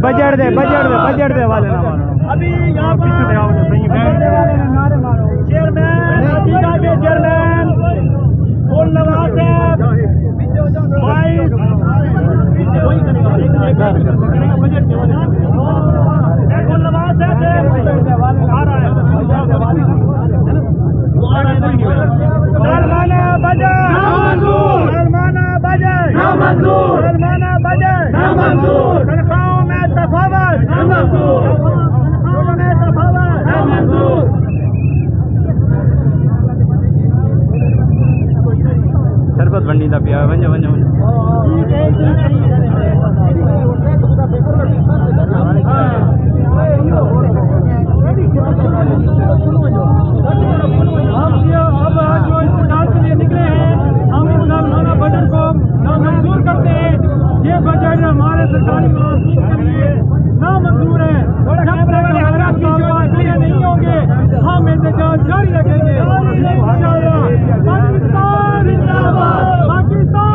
Budget दे वाले ना मारो। अभी यहाँ पर चेयरमैन चेयरमैन फुल नवाज साहब वाइस फुल नवाज साहब आ रहा है। सरमाना बजट सरमाना बजट सरमाना बजट तनख्वाहों में तफावत शरबत बंडी दा पिया वंज वंज वंज अब आज जो इंतजार के लिए निकले हैं, हम मुसलमाना बजट को नामंजूर करते हैं। ये बजट हमारे सरकारी मुलाजिम के लिए नामंजूर है। जब तक हमारा क्लियर नहीं होंगे हम एहतजाज जारी रखेंगे। इंशाअल्लाह। पाकिस्तान जिंदाबाद, पाकिस्तान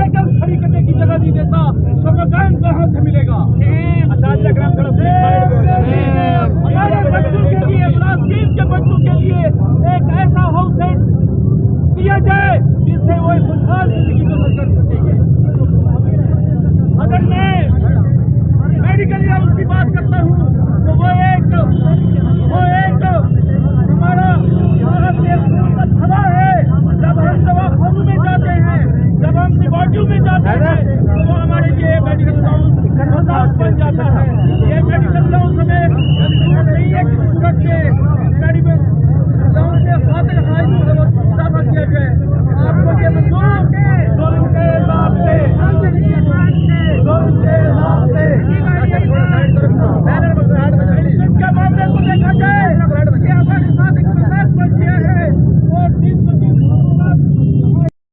साइकिल खड़ी करने की जगह नहीं देता तो मकान कहाँ से मिलेगा? हमारे बच्चों के लिए, प्लास्टिक के बच्चों के लिए एक ऐसा हाउस दिया जाए जिससे वो खुशहाल जिंदगी बसर कर सकेंगे। अगर मैं मेडिकल हाउस की बात करता हूँ तो वो एक हमारा भारत देश का खबर है। जब हम दवाखानों में जाते हैं, जब हम लेबोरेटरी में जाते हैं, तो